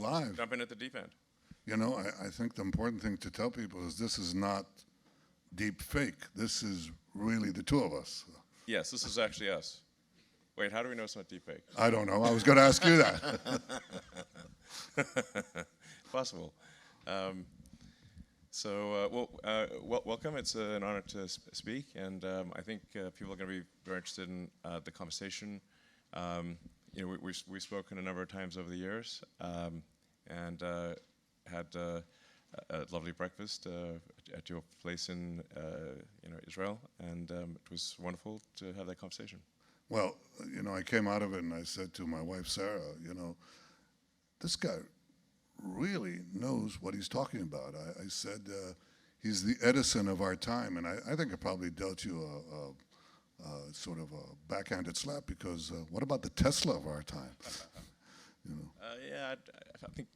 live. Jumping at the deep end. You know, I think the important thing to tell people is this is not deep fake. This is really the two of us. Yes, this is actually us. Wait, how do we know it's not deep fake? I don't know. I was going to ask you that. Possible. Welcome. It's an honor to speak, and I think people are going to be very interested in the conversation. You know, we've spoken a number of times over the years, and had a lovely breakfast at your place in Israel, and it was wonderful to have that conversation. Well, you know, I came out of it and I said to my wife, Sarah, you know, this guy really knows what he's talking about. I said, he's the Edison of our time, and I think I probably dealt you a sort of a backhanded slap, because what about the Tesla of our time? You know? Yeah, I think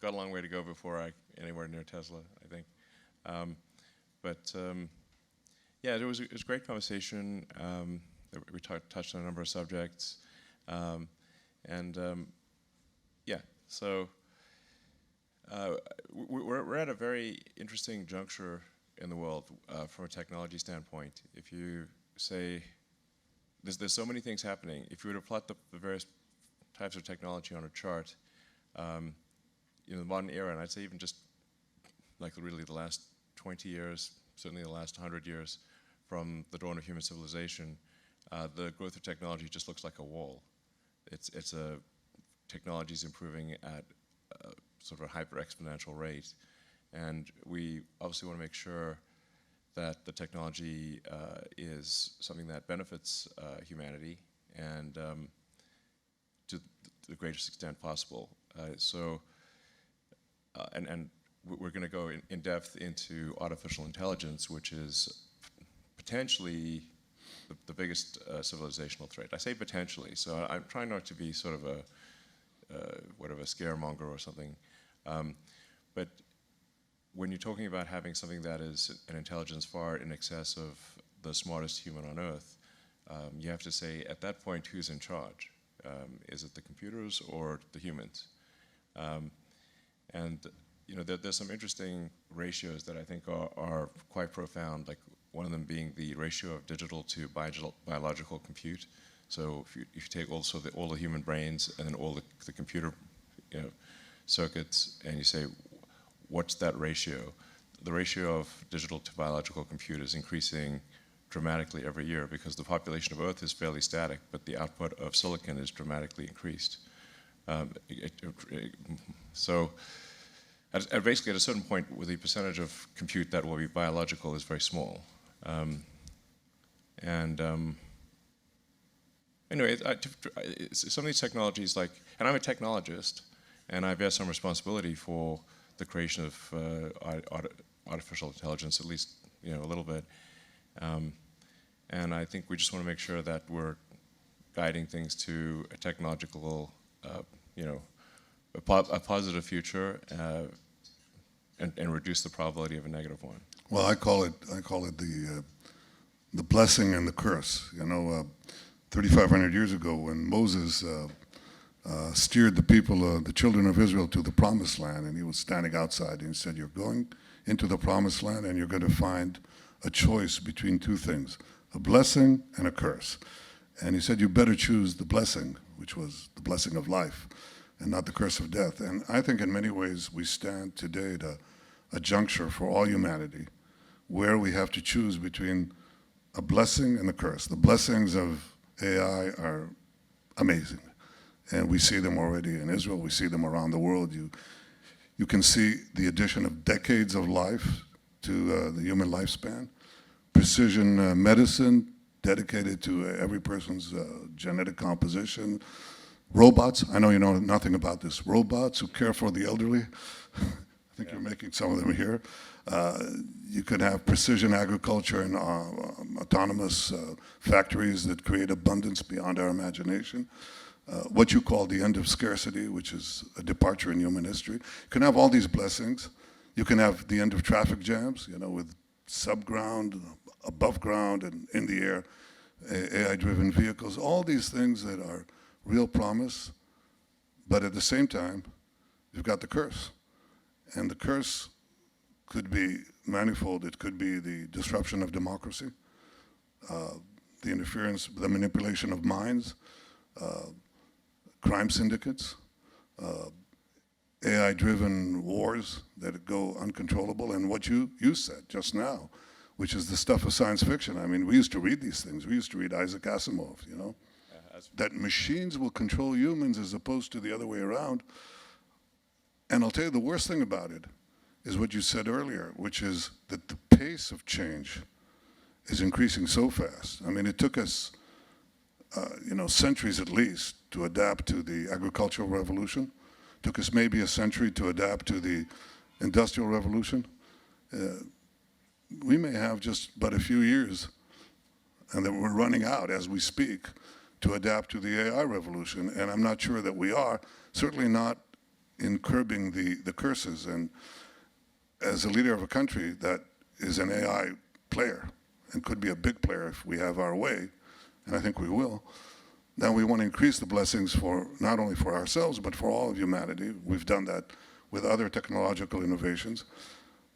got a long way to go before I anywhere near Tesla, I think. Yeah, it was a great conversation. We touched on a number of subjects, yeah. So we're at a very interesting juncture in the world from a technology standpoint. If you say there's so many things happening, if you were to plot the various types of technology on a chart, in the modern era, and I'd say even just like really the last 20 years, certainly the last 100 years from the dawn of human civilization, the growth of technology just looks like a wall. Technology is improving at sort of a hyper-exponential rate, and we obviously want to make sure that the technology is something that benefits humanity and to the greatest extent possible. And we're going to go in depth into artificial intelligence, which is potentially the biggest civilizational threat. I say potentially, so I'm trying not to be sort of a scaremonger or something. But when you're talking about having something that is an intelligence far in excess of the smartest human on Earth, you have to say, at that point, who's in charge? Is it the computers or the humans? And you know, there's some interesting ratios that I think are quite profound, like one of them being the ratio of digital to biological compute. So if you take also all the human brains and then all the computer circuits, and you say, what's that ratio? The ratio of digital to biological compute is increasing dramatically every year because the population of Earth is fairly static, but the output of silicon is dramatically increased. So basically at a certain point, where the percentage of compute that will be biological is very small. Anyway, some of these technologies, like, and I'm a technologist, and I bear some responsibility for the creation of artificial intelligence, at least a little bit. And I think we just want to make sure that we're guiding things to a technological, a positive future, and reduce the probability of a negative one. Well, I call it the blessing and the curse. 3,500 years ago, when Moses steered the people, the children of Israel, to the promised land, and he was standing outside, and he said, "You're going into the promised land, and you're going to find a choice between two things, a blessing and a curse." And he said, "You better choose the blessing," which was the blessing of life, and not the curse of death. And I think in many ways we stand today at a juncture for all humanity, where we have to choose between a blessing and a curse. The blessings of AI are amazing, and we see them already in Israel. We see them around the world. You can see the addition of decades of life to the human lifespan. Precision medicine dedicated to every person's genetic composition. Robots, I know you know nothing about this. Robots who care for the elderly. I think you're making some of them here. You could have precision agriculture and autonomous factories that create abundance beyond our imagination. What you call the end of scarcity, which is a departure in human history. You can have all these blessings. You can have the end of traffic jams, with subground, above ground, and in the air, AI-driven vehicles. All these things that are real promise, But at the same time, you've got the curse. And the curse could be manifold. It could be the disruption of democracy, the interference, the manipulation of minds, crime syndicates, AI-driven wars that go uncontrollable, and what you said just now, which is the stuff of science fiction. I mean, we used to read these things. We used to read Isaac Asimov, you know, that machines will control humans as opposed to the other way around. And I'll tell you the worst thing about it is what you said earlier, which is that the pace of change is increasing so fast. I mean, it took us, centuries at least to adapt to the agricultural revolution. It took us maybe a century to adapt to the industrial revolution. We may have just but a few years, and that we're running out as we speak, to adapt to the AI revolution. And I'm not sure that we are, certainly not in curbing the curses. And as a leader of a country that is an AI player, and could be a big player if we have our way, and I think we will, now we want to increase the blessings for not only for ourselves, but for all of humanity. We've done that with other technological innovations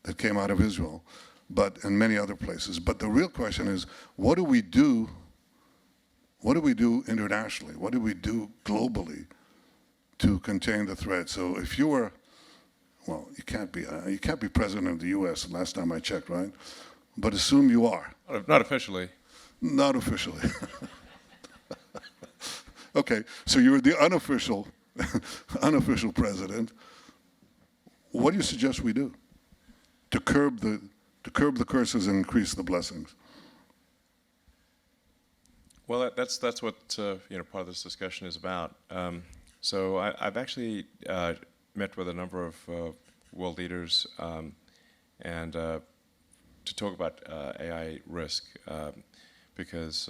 that came out of Israel, but in many other places. But the real question is, what do we do? What do we do internationally? What do we do globally to contain the threat? So if you were, well, you can't be president of the U.S. Last time I checked, right? But assume you are. Not officially. Not officially. Okay, so you're the unofficial president. What do you suggest we do to curb the curses and increase the blessings? Well, that's what part of this discussion is about. So I've actually met with a number of world leaders and to talk about AI risk, because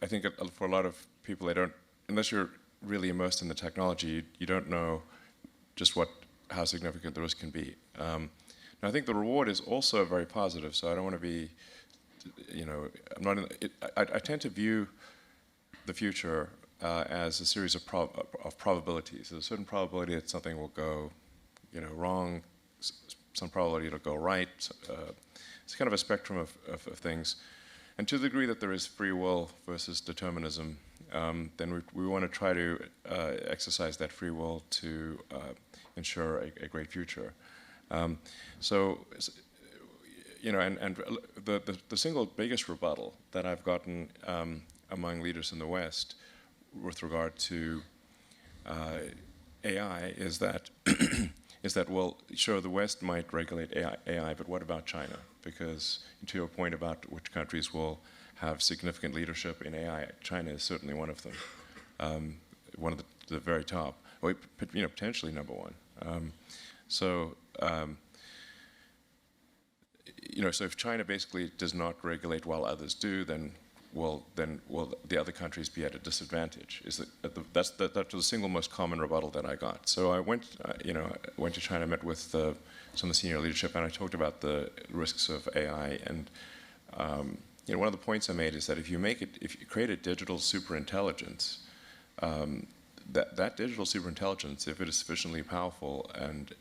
I think for a lot of people, they don't, unless you're really immersed in the technology, you don't know just how significant the risk can be. Now, I think the reward is also very positive, so I don't want to be, I'm not I tend to view the future as a series of probabilities. There's a certain probability that something will go, wrong, some probability it'll go right. It's kind of a spectrum of things. And to the degree that there is free will versus determinism, then we want to try to exercise that free will to ensure a great future. And the single biggest rebuttal that I've gotten among leaders in the West with regard to AI is that well, sure, the West might regulate AI, but what about China? Because to your point about which countries will have significant leadership in AI, China is certainly one of them, one of the very top, or potentially number one. So if China basically does not regulate while others do, then will the other countries be at a disadvantage? That's the single most common rebuttal that I got. So I went to China, met with some of the senior leadership, and I talked about the risks of AI. And one of the points I made is that if you create a digital superintelligence, that digital superintelligence, if it is sufficiently powerful and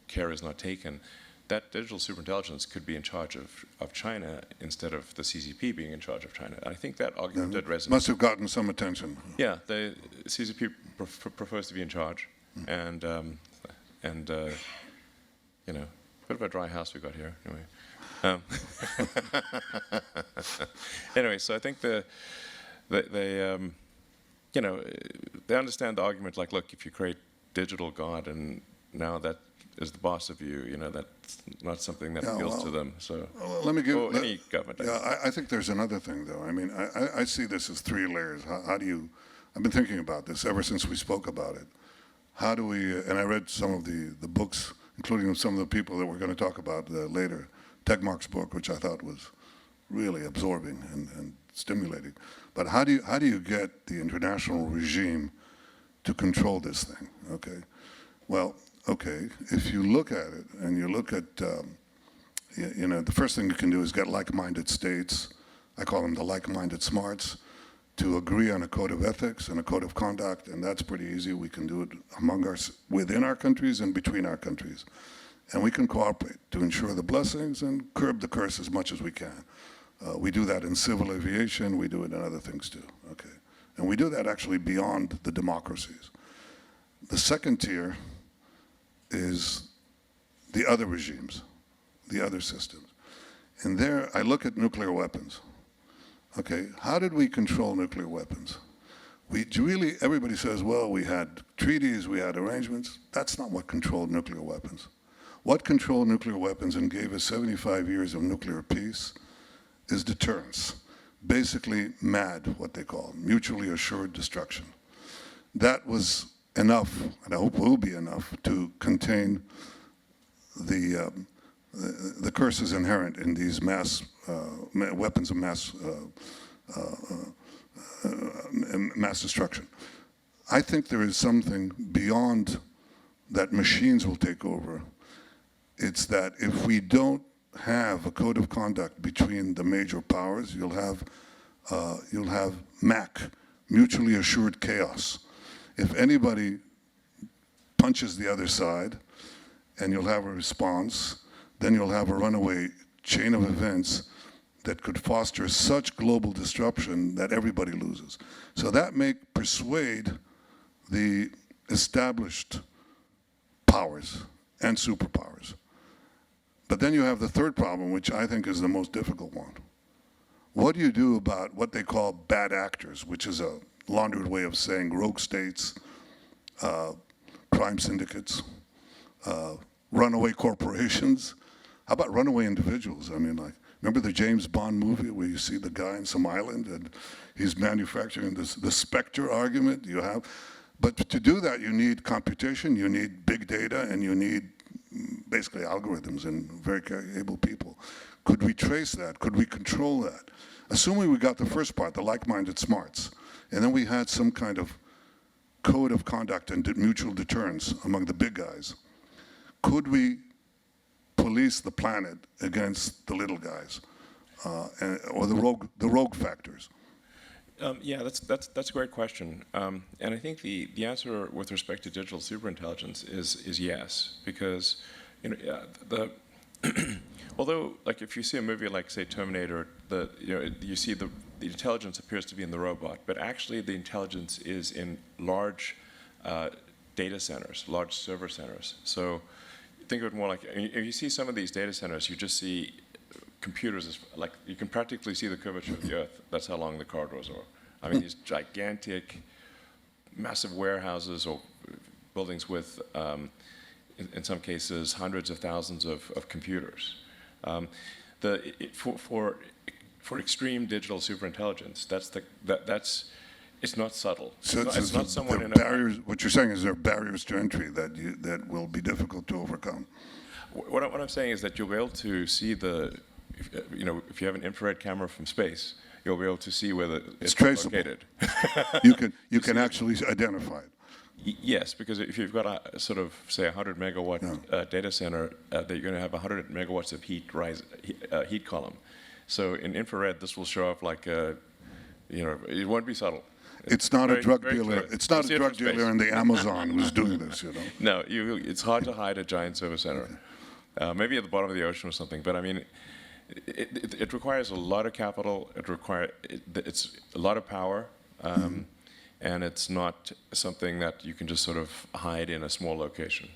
care is not taken, that digital superintelligence could be in charge of China instead of the CCP being in charge of China. I think that argument did resonate. Must have gotten some attention. Yeah, the CCP prefers to be in charge, and bit of a dry house we got here. Anyway, so I think they understand the argument. Like, look, if you create digital God and now that is the boss of you, that's not something that appeals to them. So, let me give any government. Yeah, I think there's another thing, though. I mean, I see this as three layers. How do you? I've been thinking about this ever since we spoke about it. How do we? And I read some of the books, including some of the people that we're going to talk about later. Tegmark's book, which I thought was really absorbing and stimulating. But how do you get the international regime to control this thing? Okay, well. Okay, if you look at it and you look at, the first thing you can do is get like-minded states, I call them the like-minded smarts, to agree on a code of ethics and a code of conduct, and that's pretty easy. We can do it within our countries and between our countries. And we can cooperate to ensure the blessings and curb the curse as much as we can. We do that in civil aviation. We do it in other things too, okay? And we do that actually beyond the democracies. The second tier is the other regimes, the other systems. And there, I look at nuclear weapons. Okay, how did we control nuclear weapons? Everybody says, well, we had treaties, we had arrangements. That's not what controlled nuclear weapons. What controlled nuclear weapons and gave us 75 years of nuclear peace is deterrence. Basically, MAD, what they call, mutually assured destruction. That was enough, and I hope will be enough, to contain the curses inherent in these weapons of mass destruction. I think there is something beyond that machines will take over. It's that if we don't have a code of conduct between the major powers, you'll have MAC, mutually assured chaos. If anybody punches the other side, and you'll have a response, then you'll have a runaway chain of events that could foster such global disruption that everybody loses. So that may persuade the established powers and superpowers. But then you have the third problem, which I think is the most difficult one. What do you do about what they call bad actors, which is a laundered way of saying rogue states, crime syndicates, runaway corporations? How about runaway individuals? I mean, like, remember the James Bond movie where you see the guy in some island and he's manufacturing the Spectre argument you have? But to do that, you need computation, you need big data, and you need basically algorithms and very able people. Could we trace that? Could we control that? Assuming we got the first part, the like-minded smarts, and then we had some kind of code of conduct and mutual deterrence among the big guys, could we police the planet against the little guys or the rogue factors? Yeah, that's a great question, and I think the answer with respect to digital superintelligence is yes, because although, like, if you see a movie like, say, Terminator, you see the intelligence appears to be in the robot, but actually the intelligence is in large data centers, large server centers. So think of it more like, if you see some of these data centers, you just see computers, like, you can practically see the curvature of the Earth. That's how long the corridors are. I mean, these gigantic, massive warehouses or buildings with, in some cases, hundreds of thousands of computers. For extreme digital superintelligence, it's not subtle. So it's not someone in barriers. What you're saying is there are barriers to entry that will be difficult to overcome. What I'm saying is that you'll be able to see if you have an infrared camera from space, you'll be able to see where it's traceable. Located. you can actually identify it. Yes, because if you've got a sort of, say, 100 megawatt data center, that you're going to have 100 megawatts of heat column. So in infrared, this will show up like it won't be subtle. It's not a drug dealer. Clear. It's not a drug dealer in the Amazon who's doing this, No, it's hard to hide a giant service center. Okay. Maybe at the bottom of the ocean or something. But I mean, it requires a lot of capital. It's a lot of power, and it's not something that you can just sort of hide in a small location.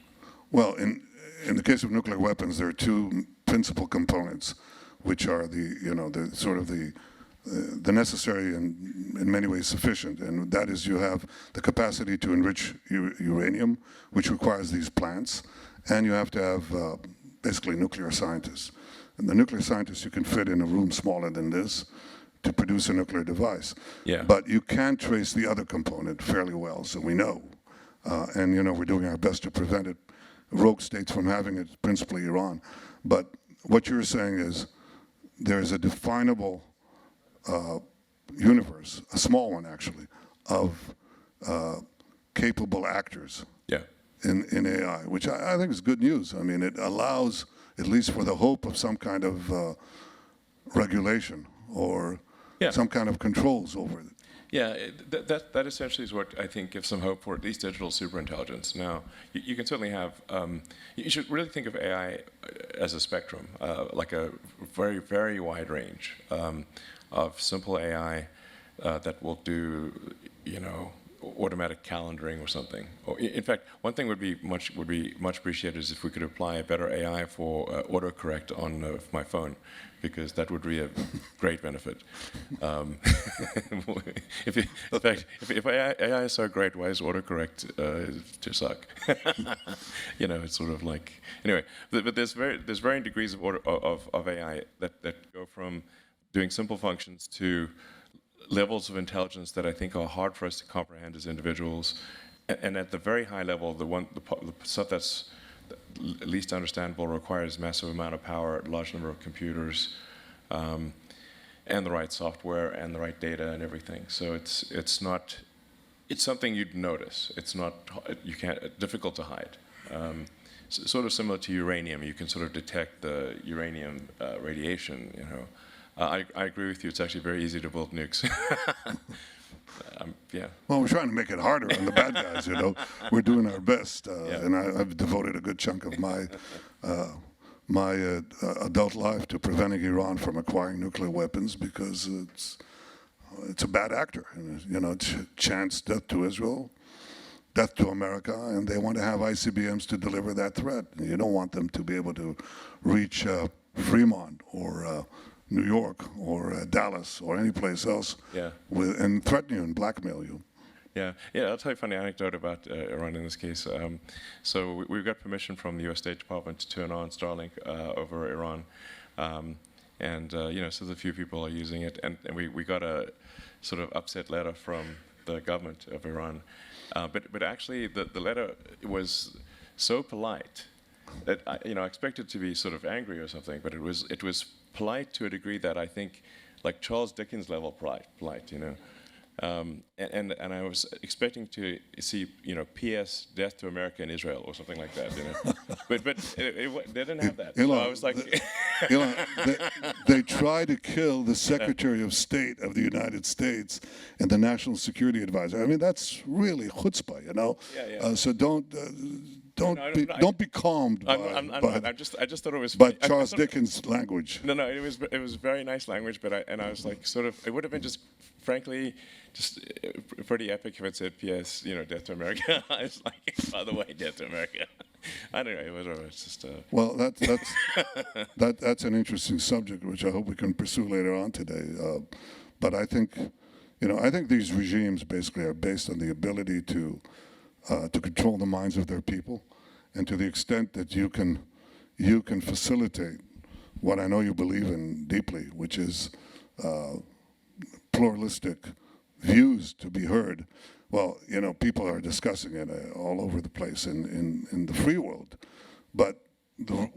Well, in the case of nuclear weapons, there are two principal components, which are the necessary and in many ways sufficient, and that is you have the capacity to enrich uranium, which requires these plants, and you have to have basically nuclear scientists. And the nuclear scientists you can fit in a room smaller than this to produce a nuclear device. Yeah. But you can trace the other component fairly well, so we know. And we're doing our best to prevent it, rogue states from having it, principally Iran. But what you're saying is there's a definable universe, a small one actually, of capable actors in AI, which I think is good news. I mean, it allows, at least for the hope of some kind of regulation or some kind of controls over it. Yeah, that essentially is what I think gives some hope for at least digital superintelligence. Now, you can certainly have, you should really think of AI as a spectrum, like a very, very wide range of simple AI that will do, automatic calendaring or something. Or in fact, one thing would be much appreciated is if we could apply a better AI for autocorrect on my phone, because that would be a great benefit. If AI is so great, why is autocorrect to suck? It's sort of like anyway. But there's varying degrees of AI that go from doing simple functions to levels of intelligence that I think are hard for us to comprehend as individuals, and at the very high level, the stuff that's least understandable requires massive amount of power, a large number of computers, and the right software and the right data and everything. So it's something you'd notice. It's not difficult to hide. Sort of similar to uranium, you can sort of detect the uranium radiation. I agree with you. It's actually very easy to build nukes. Yeah. Well, we're trying to make it harder on the bad guys. We're doing our best, and I've devoted a good chunk of my adult life to preventing Iran from acquiring nuclear weapons, because it's a bad actor. It's chance death to Israel, death to America, and they want to have ICBMs to deliver that threat. You don't want them to be able to reach Fremont or New York or Dallas or any place else, and threaten you and blackmail you. Yeah. I'll tell you a funny anecdote about Iran in this case. So we've got permission from the U.S. State Department to turn on Starlink over Iran, and so a few people are using it, and we got a sort of upset letter from the government of Iran, but actually the letter was so polite that I expected to be sort of angry or something, but it was polite to a degree that I think, like Charles Dickens level polite, and I was expecting to see, P.S. Death to America and Israel or something like that, but they didn't have that. So I was like, they try to kill the Secretary of State of the United States and the National Security Advisor. I mean, that's really chutzpah, So don't be calmed I just thought it was by Charles Dickens language. No, it was very nice language, but I was like, sort of, it would have been just, frankly, just pretty epic if it said P.S. Death to America. I was like, by the way, death to America. I don't know. It was just. Well, that's an interesting subject, which I hope we can pursue later on today. But I think these regimes basically are based on the ability to control the minds of their people, and to the extent that you can facilitate what I know you believe in deeply, which is pluralistic views to be heard. Well, people are discussing it all over the place in the free world, but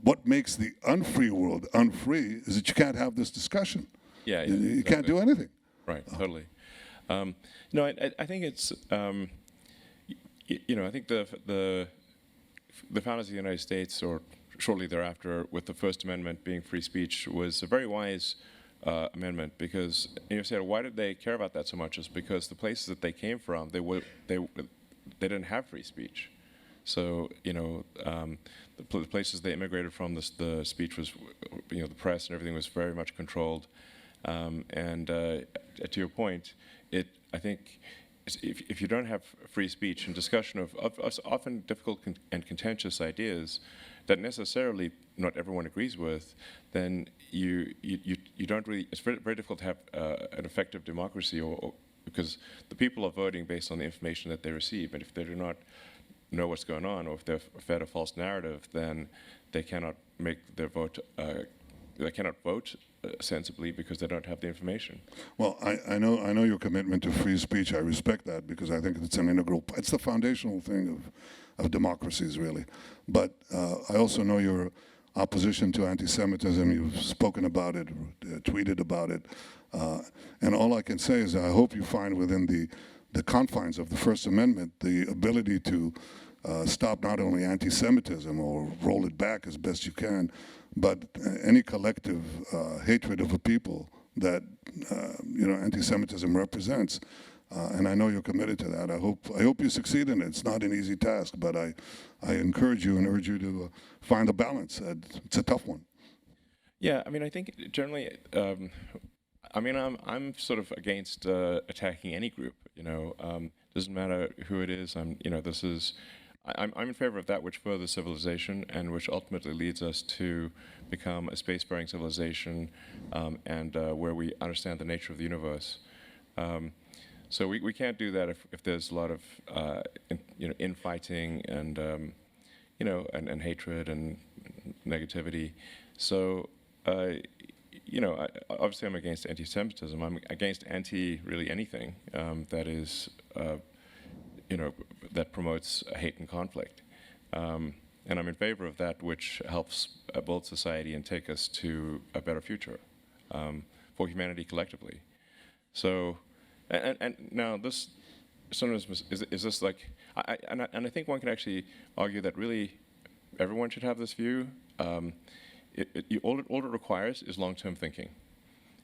what makes the unfree world unfree is that you can't have this discussion. Yeah, you can't do anything. Right, totally. I think it's. I think the founders of the United States, or shortly thereafter, with the First Amendment being free speech, was a very wise amendment, because you said, why did they care about that so much? Is because the places that they came from, they didn't have free speech. So the places they immigrated from, the speech was, the press and everything was very much controlled. And to your point, I think. If you don't have free speech and discussion of often difficult and contentious ideas that necessarily not everyone agrees with, then you don't really. It's very, very difficult to have an effective democracy, or because the people are voting based on the information that they receive, and if they do not know what's going on, or if they're fed a false narrative, then they cannot make their vote. They cannot vote sensibly because they don't have the information. Well, I know your commitment to free speech. I respect that, because I think it's an integral. It's the foundational thing of democracies, really. But I also know your opposition to anti-Semitism. You've spoken about it, tweeted about it, and all I can say is I hope you find within the confines of the First Amendment the ability to stop not only anti-Semitism or roll it back as best you can, but any collective hatred of a people that anti-Semitism represents. And I know you're committed to that. I hope you succeed in it. It's not an easy task, but I encourage you and urge you to find a balance. It's a tough one. Yeah, I mean, I think generally, I mean, I'm sort of against attacking any group. Doesn't matter who it is. I'm in favor of that which furthers civilization and which ultimately leads us to become a spacefaring civilization, and where we understand the nature of the universe. So we can't do that if there's a lot of infighting and and hatred and negativity. So obviously I'm against anti-Semitism. I'm against really anything that is that promotes hate and conflict. And I'm in favor of that which helps build society and take us to a better future for humanity collectively. So. And now this sometimes is this like I think one can actually argue that really everyone should have this view. All it requires is long-term thinking,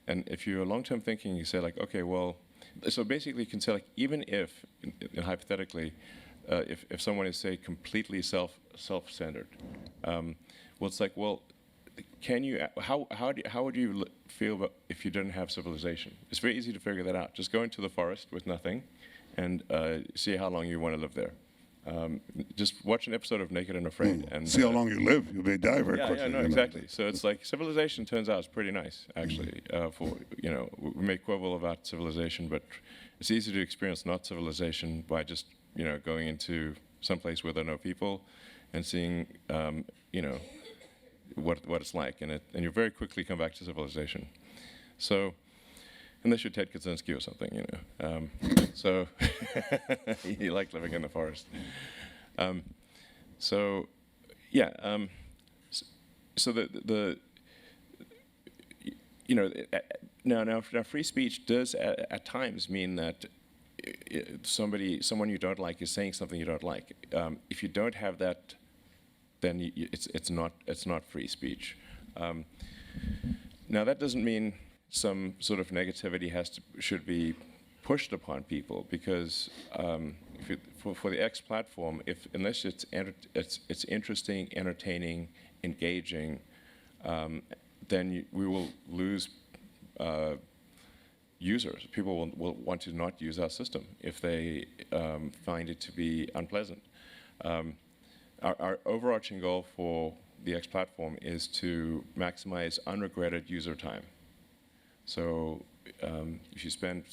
and if you're long-term thinking, you say like, okay, well, so basically you can say like, even if hypothetically, if someone is say completely self-centered, well, it's like, well, how would you feel about if you didn't have civilization? It's very easy to figure that out. Just go into the forest with nothing and see how long you want to live there. Just watch an episode of Naked and Afraid. And see how long you live. You may die very quickly. Yeah, no, exactly. So it's like civilization turns out is pretty nice, actually. We may quibble about civilization, but it's easy to experience not civilization by just going into some place where there are no people and seeing what it's like, and you very quickly come back to civilization. So, unless you're Ted Kaczynski or something, so you like living in the forest. So, yeah. So now free speech does at times mean that someone you don't like is saying something you don't like. If you don't have that, then it's not free speech. Now that doesn't mean some sort of negativity should be pushed upon people, because for the X platform, unless it's interesting, entertaining, engaging, then we will lose users. People will want to not use our system if they find it to be unpleasant. Our overarching goal for the X platform is to maximize unregretted user time. So if you spend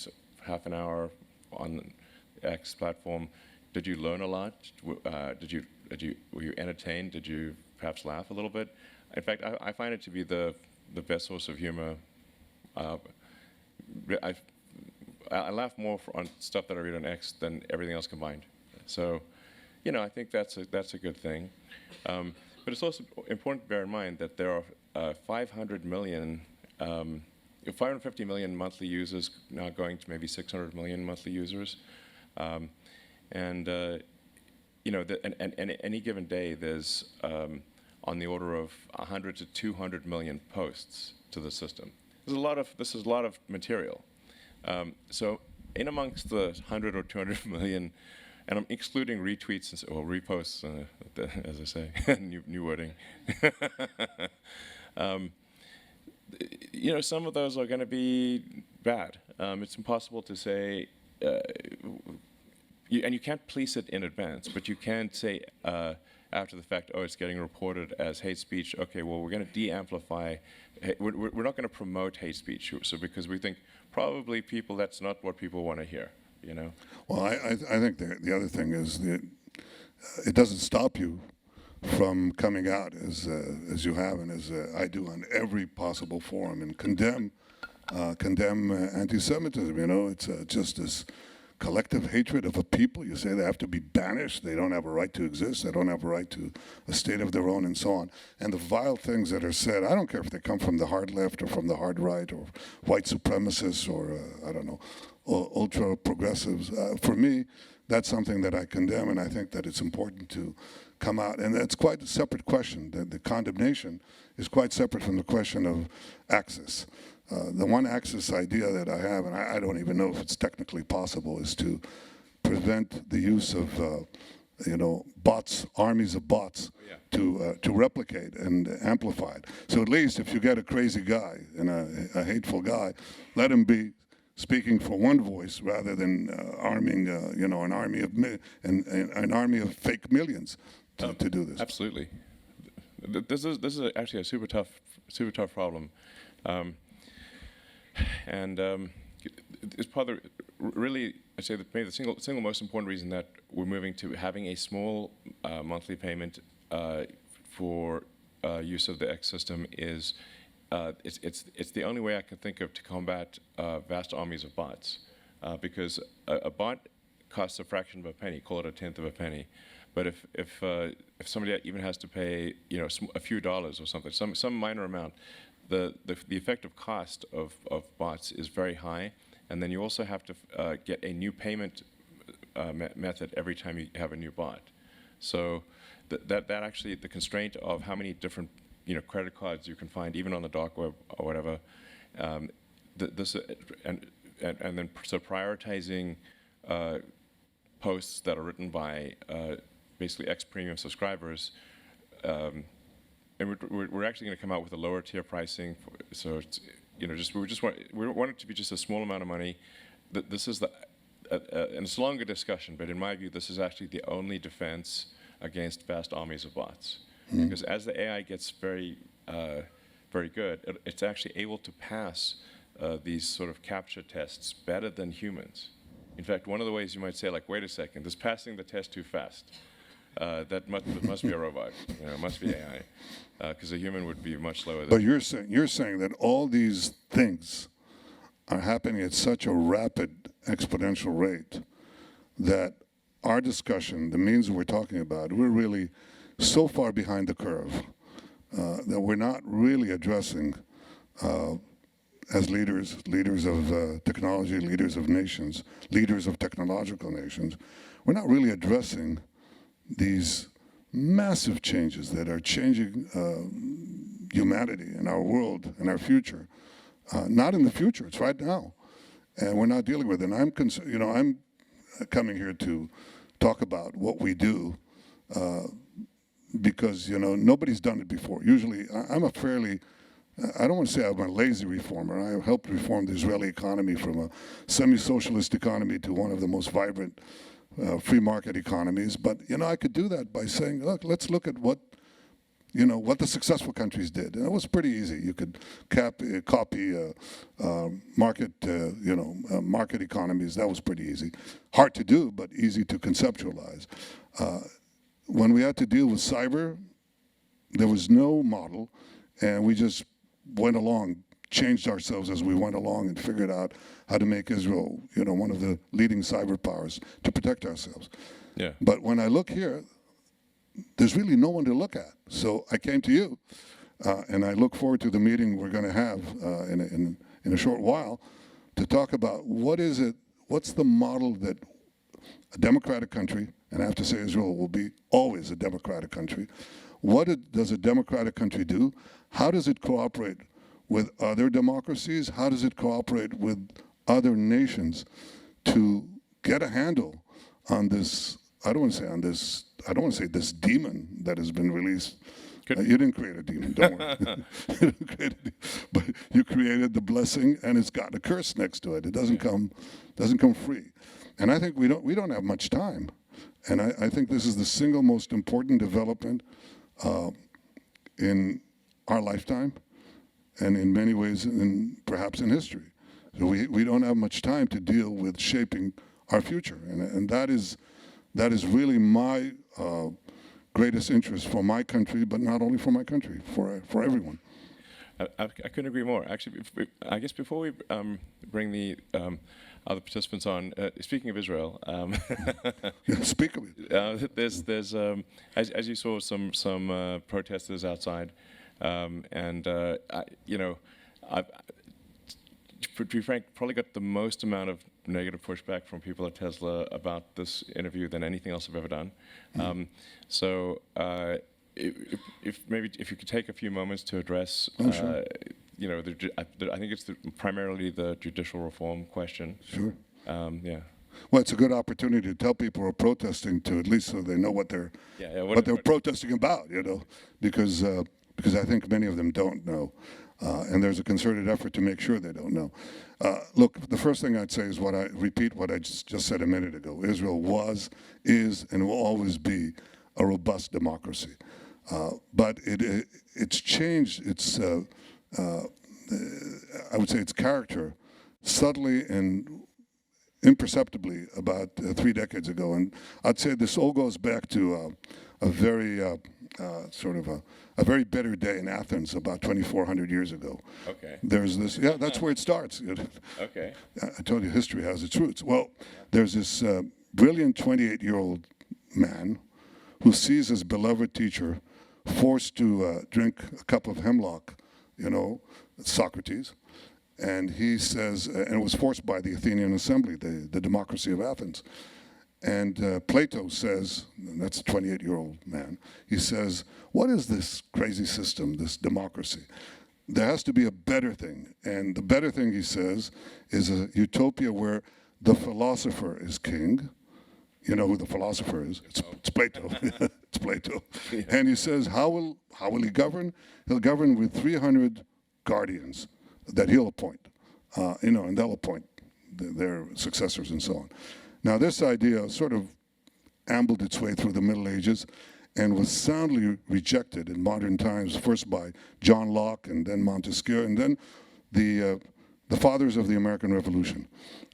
half an hour on the X platform, did you learn a lot? Were you entertained? Did you perhaps laugh a little bit? In fact, I find it to be the best source of humor. I laugh more on stuff that I read on X than everything else combined. So, I think that's a good thing. But it's also important to bear in mind that there are 550 million monthly users, now going to maybe 600 million monthly users. And any given day, there's on the order of 100 to 200 million posts to the system. This is a lot of material. So in amongst the 100 or 200 million, and I'm excluding retweets or reposts, as I say, new wording. Some of those are going to be bad. It's impossible to say, and you can't police it in advance, but you can say after the fact, oh, it's getting reported as hate speech. Okay, well, we're going to de-amplify. We're not going to promote hate speech, so because we think probably that's not what people want to hear. Well, I think the other thing is that it doesn't stop you from coming out as you have and as I do on every possible forum and condemn anti-Semitism. It's just this collective hatred of a people. You say they have to be banished. They don't have a right to exist. They don't have a right to a state of their own, and so on. And the vile things that are said, I don't care if they come from the hard left or from the hard right or white supremacists or, I don't know, ultra progressives. For me, that's something that I condemn, and I think that it's important to come out. And that's quite a separate question. The condemnation is quite separate from the question of access. the one axis idea that I have, and I don't even know if it's technically possible, is to prevent the use of bots, armies of bots, to replicate and amplify it. So at least if you get a crazy guy and a hateful guy, let him be speaking for one voice rather than arming an army of fake millions to do this. Absolutely. This is actually a super tough problem, and it's part of really, I'd say that maybe the single most important reason that we're moving to having a small monthly payment for use of the X system is it's the only way I can think of to combat vast armies of bots, because a bot costs a fraction of a penny, call it a tenth of a penny. But if somebody even has to pay a few dollars or something, some minor amount, the effective cost of bots is very high, and then you also have to get a new payment method every time you have a new bot. So that actually, the constraint of how many different credit cards you can find even on the dark web or whatever, and then prioritizing posts that are written by basically ex-premium subscribers, and we're actually going to come out with a lower tier pricing. So it's, we want it to be just a small amount of money. This is and it's a longer discussion, but in my view, this is actually the only defense against vast armies of bots. Mm-hmm. Because as the AI gets very good, it's actually able to pass these sort of capture tests better than humans. In fact, one of the ways you might say, like, wait a second, this passing the test too fast. That must be a robot. It must be AI, because a human would be much slower. But you're saying that all these things are happening at such a rapid exponential rate that our discussion, the means we're talking about, we're really so far behind the curve that we're not really addressing as leaders of technology, leaders of nations, leaders of technological nations, we're not really addressing these massive changes that are changing humanity and our world and our future. Not in the future, it's right now. And we're not dealing with it. And I'm coming here to talk about what we do because, nobody's done it before. Usually, I'm a fairly, I don't want to say I'm a lazy reformer. I helped reform the Israeli economy from a semi-socialist economy to one of the most vibrant free market economies. But, I could do that by saying, look, let's look at what the successful countries did. And it was pretty easy. You could copy market economies. That was pretty easy. Hard to do, but easy to conceptualize. When we had to deal with cyber, there was no model, and we just went along, changed ourselves as we went along, and figured out how to make Israel, one of the leading cyber powers to protect ourselves. Yeah. But when I look here, there's really no one to look at. So I came to you, and I look forward to the meeting we're going to have in a short while to talk about what's the model that a democratic country, and I have to say Israel will be always a democratic country, does a democratic country do? How does it cooperate with other democracies? How does it cooperate with other nations to get a handle on this? I don't want to say this demon that has been released. You didn't create a demon, don't worry. You didn't create a demon, but you created the blessing, and it's got a curse next to it. It doesn't come free. And I think we don't have much time. And I think this is the single most important development in our lifetime, and in many ways, perhaps in history. So we don't have much time to deal with shaping our future, and that is really my greatest interest for my country, but not only for my country, for everyone. I couldn't agree more. Actually, I guess before we bring the other participants on, speaking of Israel, Yeah, speak of it. There's as you saw some protesters outside, and I've, to be frank, probably got the most amount of negative pushback from people at Tesla about this interview than anything else I've ever done. Mm-hmm. So if you could take a few moments to address sure. I think it's primarily the judicial reform question. Sure. Yeah. Well, it's a good opportunity to tell people who are protesting to at least so they know what they're protesting about, because I think many of them don't know, and there's a concerted effort to make sure they don't know. Look, the first thing I'd say is repeat what I just said a minute ago. Israel was, is, and will always be a robust democracy, but it's changed its, I would say, its character subtly and imperceptibly about 3 decades ago. And I'd say this all goes back to a very a very bitter day in Athens about 2,400 years ago. Okay. There's this, that's where it starts. Okay. I told you history has its roots. Well, there's this brilliant 28-year-old man who sees his beloved teacher forced to drink a cup of hemlock, Socrates. And he says, and it was forced by the Athenian Assembly, the democracy of Athens. And Plato says, and that's a 28-year-old man, he says, what is this crazy system, this democracy? There has to be a better thing. And the better thing, he says, is a utopia where the philosopher is king. You know who the philosopher is? It's Plato. It's Plato. Yeah. And he says, how will he govern? He'll govern with 300 guardians that he'll appoint, and they'll appoint their successors and so on. Now, this idea sort of ambled its way through the Middle Ages and was soundly rejected in modern times, first by John Locke and then Montesquieu, and then the fathers of the American Revolution.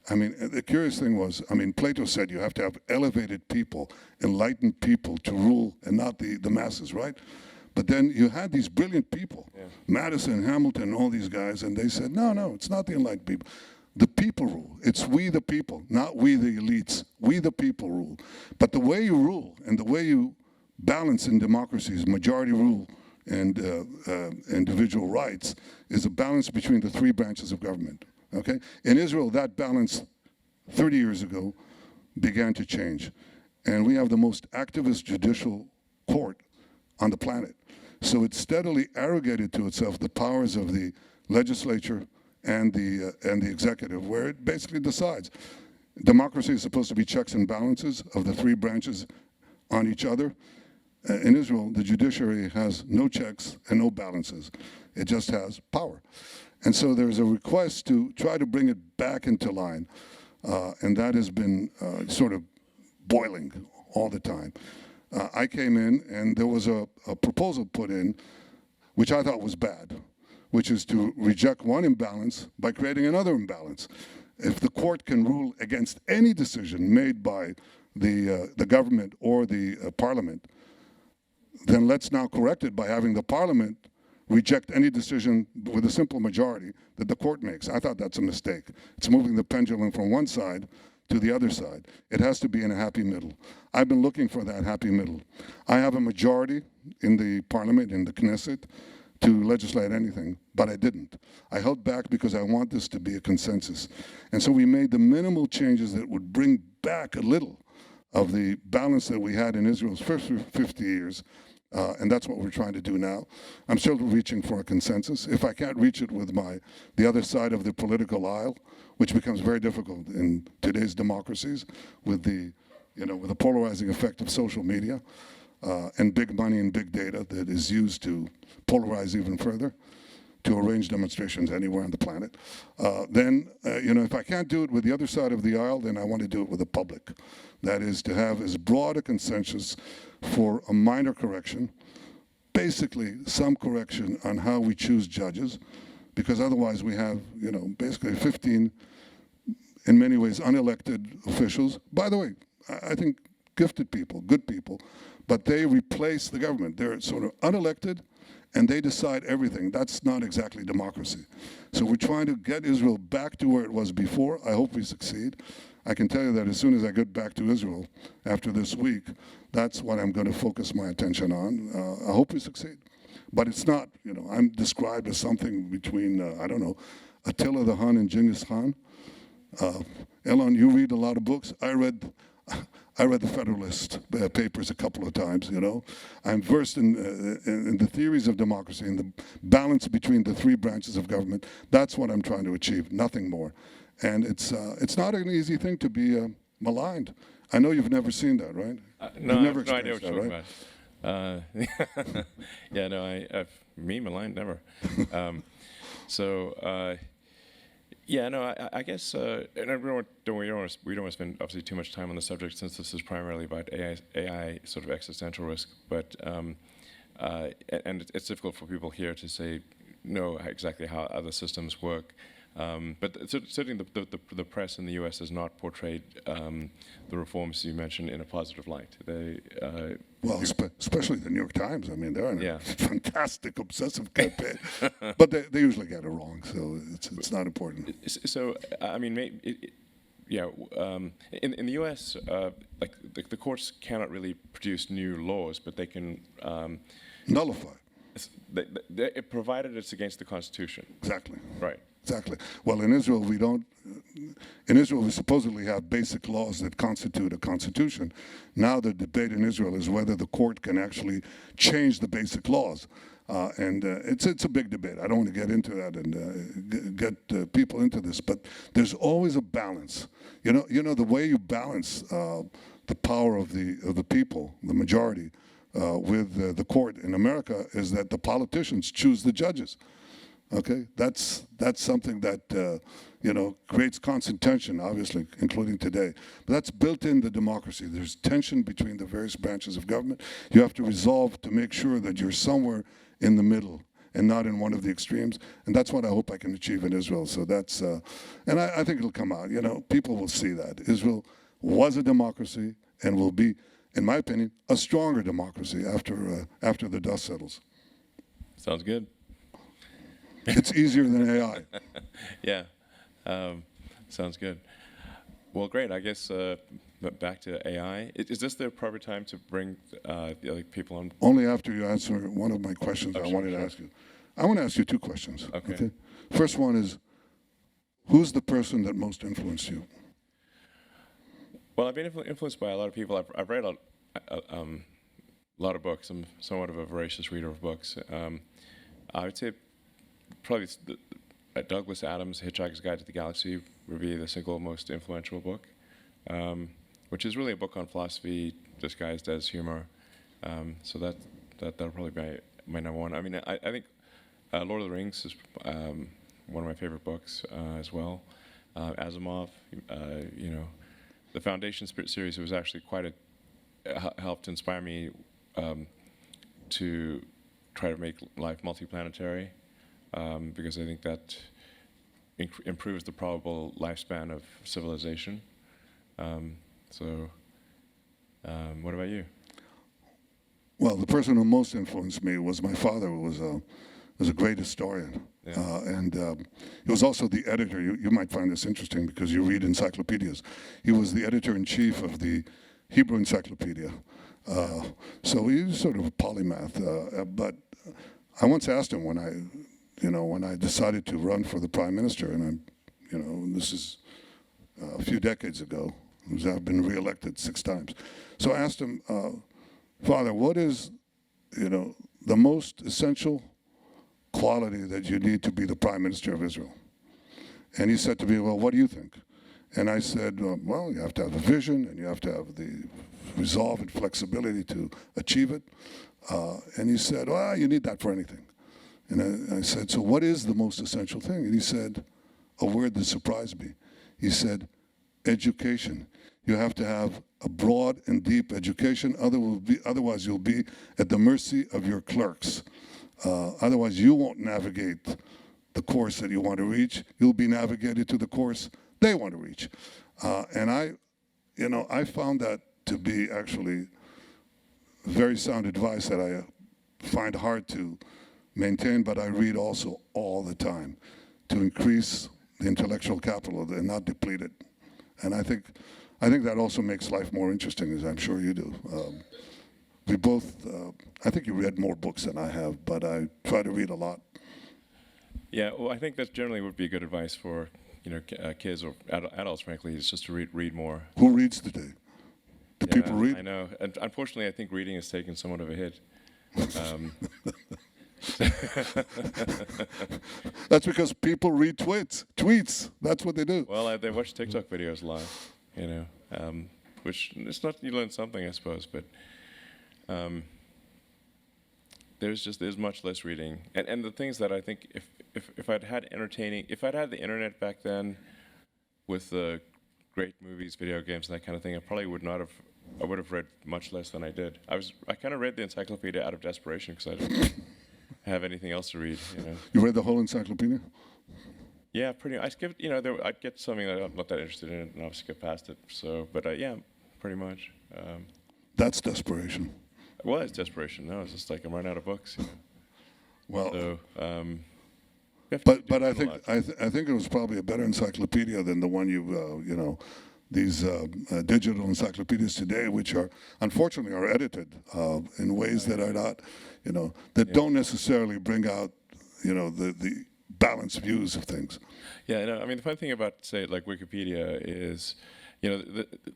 I mean, the curious thing was, Plato said you have to have elevated people, enlightened people to rule and not the masses, right? But then you had these brilliant people, Madison, Hamilton, all these guys, and they said, no, it's not the enlightened people. The people rule. It's we the people, not we the elites. We the people rule. But the way you rule and the way you balance in democracies, majority rule and individual rights, is a balance between the 3 branches of government. Okay? In Israel, that balance 30 years ago began to change. And we have the most activist judicial court on the planet. So it steadily arrogated to itself the powers of the legislature and the executive, where it basically decides. Democracy is supposed to be checks and balances of the 3 branches on each other. In Israel, the judiciary has no checks and no balances. It just has power. And so there's a request to try to bring it back into line, and that has been sort of boiling all the time. I came in, and there was a proposal put in, which I thought was bad, which is to reject one imbalance by creating another imbalance. If the court can rule against any decision made by the government or the parliament, then let's now correct it by having the parliament reject any decision with a simple majority that the court makes. I thought that's a mistake. It's moving the pendulum from one side to the other side. It has to be in a happy middle. I've been looking for that happy middle. I have a majority in the parliament, in the Knesset, to legislate anything, but I didn't. I held back because I want this to be a consensus. And so we made the minimal changes that would bring back a little of the balance that we had in Israel's first 50 years, and that's what we're trying to do now. I'm still reaching for a consensus. If I can't reach it with the other side of the political aisle, which becomes very difficult in today's democracies with the polarizing effect of social media and big money and big data that is used to polarize even further, to arrange demonstrations anywhere on the planet. Then, if I can't do it with the other side of the aisle, then I want to do it with the public. That is to have as broad a consensus for a minor correction, basically some correction on how we choose judges, because otherwise we have, basically 15, in many ways, unelected officials. By the way, I think gifted people, good people, but they replace the government. They're sort of unelected, and they decide everything. That's not exactly democracy. So we're trying to get Israel back to where it was before. I hope we succeed. I can tell you that as soon as I get back to Israel after this week, that's what I'm going to focus my attention on. I hope we succeed. But it's not, I'm described as something between, Attila the Hun and Genghis Khan. Elon, you read a lot of books. I read I read the Federalist papers a couple of times, you know. I'm versed in the theories of democracy and the balance between the three branches of government. That's what I'm trying to achieve, nothing more. And it's not an easy thing to be maligned. I know you've never seen that, right? No, You've never no idea what experienced you're that, talking about. Yeah, no, me maligned never. Yeah, no, I guess, and we don't want to spend obviously too much time on the subject since this is primarily about AI sort of existential risk. But and it's difficult for people here to know exactly how other systems work. But certainly the press in the U.S. has not portrayed the reforms you mentioned in a positive light. Well, especially the New York Times. I mean, they're on Yeah. a fantastic, obsessive campaign. But they usually get it wrong, so it's not important. So, I mean, in the U.S., like the courts cannot really produce new laws, but they can Nullify. provided it's against the Constitution. Exactly. Right. Exactly. Well, in Israel, we don't. In Israel, we supposedly have basic laws that constitute a constitution. Now the debate in Israel is whether the court can actually change the basic laws. And it's a big debate. I don't want to get into that and get people into this, but there's always a balance. You know the way you balance the power of the people, the majority, with the court in America is that the politicians choose the judges. Okay, that's something that creates constant tension, obviously, including today. But that's built in the democracy. There's tension between the various branches of government. You have to resolve to make sure that you're somewhere in the middle and not in one of the extremes. And that's what I hope I can achieve in Israel. So that's, and I think it'll come out. You know, people will see that Israel was a democracy and will be, in my opinion, a stronger democracy after the dust settles. Sounds good. It's easier than AI. Yeah, sounds good. Well, great. I guess back to AI. Is this the proper time to bring the other people on? Only after you answer one of my questions I wanted to ask you. I want to ask you two questions. Okay. First one is, who's the person that most influenced you? Well, I've been influenced by a lot of people. I've read a lot of books. I'm somewhat of a voracious reader of books. I would say probably Douglas Adams' Hitchhiker's Guide to the Galaxy would be the single most influential book, which is really a book on philosophy disguised as humor. So that'll probably be my number one. I mean, I think Lord of the Rings is one of my favorite books as well. Asimov, the Foundation series was actually helped inspire me to try to make life multiplanetary. Because I think that improves the probable lifespan of civilization. What about you? Well, the person who most influenced me was my father, who was a great historian. Yeah. And he was also the editor. You might find this interesting because you read encyclopedias. He was the editor-in-chief of the Hebrew Encyclopedia. So he was sort of a polymath. But I once asked him when I decided to run for the prime minister, and this is a few decades ago, because I've been reelected 6 times. So I asked him, Father, what is, the most essential quality that you need to be the prime minister of Israel? And he said to me, well, what do you think? And I said, well, you have to have a vision, and you have to have the resolve and flexibility to achieve it. And he said, well, you need that for anything. And I said, so what is the most essential thing? And he said a word that surprised me. He said, education. You have to have a broad and deep education. Otherwise, you'll be at the mercy of your clerks. Otherwise, you won't navigate the course that you want to reach. You'll be navigated to the course they want to reach. And I found that to be actually very sound advice that I find hard to maintain, but I read also all the time to increase the intellectual capital and not deplete it. And I think that also makes life more interesting, as I'm sure you do. We both, I think you read more books than I have, but I try to read a lot. Yeah, well, I think that generally would be good advice for kids or adults, frankly, is just to read more. Who reads today? Do people read? I know. And unfortunately, I think reading has taken somewhat of a hit. That's because people read tweets. That's what they do. Well, they watch TikTok videos live, which it's not, you learn something, I suppose, but there's much less reading. And the things that I think if I'd had the internet back then with the great movies, video games, and that kind of thing, I would have read much less than I did. I kind of read the encyclopedia out of desperation because I didn't have anything else to read. You read the whole encyclopedia? Yeah, I'd get something that I'm not that interested in, and I'll skip past it. So, but yeah, pretty much. That's desperation. Well, it's desperation. No, it's just like I'm running out of books. Well, so, but I think it was probably a better encyclopedia than the one these digital encyclopedias today, which are unfortunately are edited in ways that are not, that don't necessarily bring out, the balanced views of things. Yeah, I mean, the fun thing about, say, like Wikipedia is,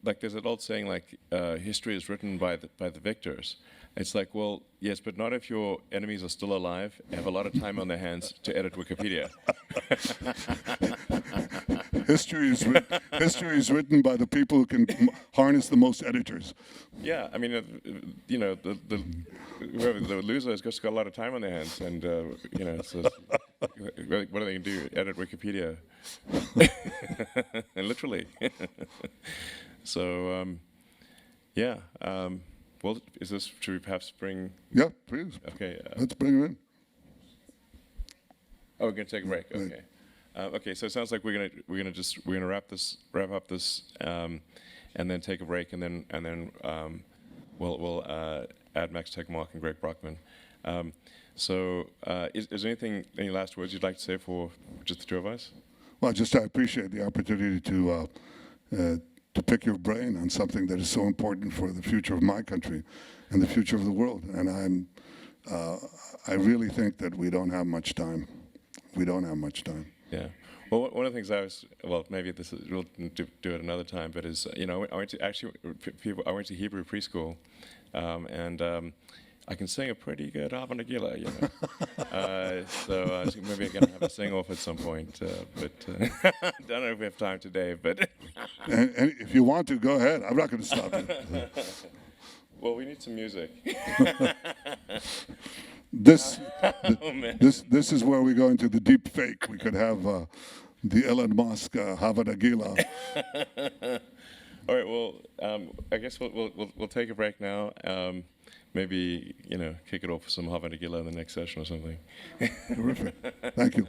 like there's an old saying like history is written by the victors. It's like, well, yes, but not if your enemies are still alive and have a lot of time on their hands to edit Wikipedia. History is written by the people who can harness the most editors. Yeah, I mean, whoever the loser has just got a lot of time on their hands, and so what are they going to do? Edit Wikipedia, literally. So, yeah. Well, should we perhaps bring? Yeah, please. Okay. Let's bring her in. Oh, we're gonna take a break. Okay. Okay. So it sounds like we're gonna wrap up this, and then take a break, and then we'll add Max Tegmark and Greg Brockman. So is there any last words you'd like to say for just the two of us? Well, I appreciate the opportunity to pick your brain on something that is so important for the future of my country and the future of the world. And I really think that we don't have much time. We don't have much time. Yeah. Well, one of the things maybe we'll do it another time, but I went to Hebrew preschool, and I can sing a pretty good Hava Nagila, so maybe I'm gonna have a sing off at some point, but don't know if we have time today, but. and if you want to, go ahead. I'm not going to stop you. Well, we need some music. This is where we go into the deep fake. We could have the Elon Musk Hava Nagila. All right. Well, I guess we'll take a break now. Maybe kick it off with some Hava Nagila in the next session or something. Terrific. Thank you.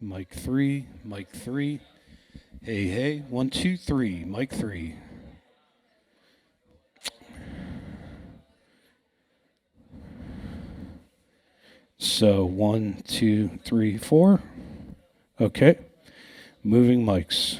Mic 3, mic 3. Hey, hey, 1, 2, 3, mic 3. So 1, 2, 3, 4. Okay. Moving mics.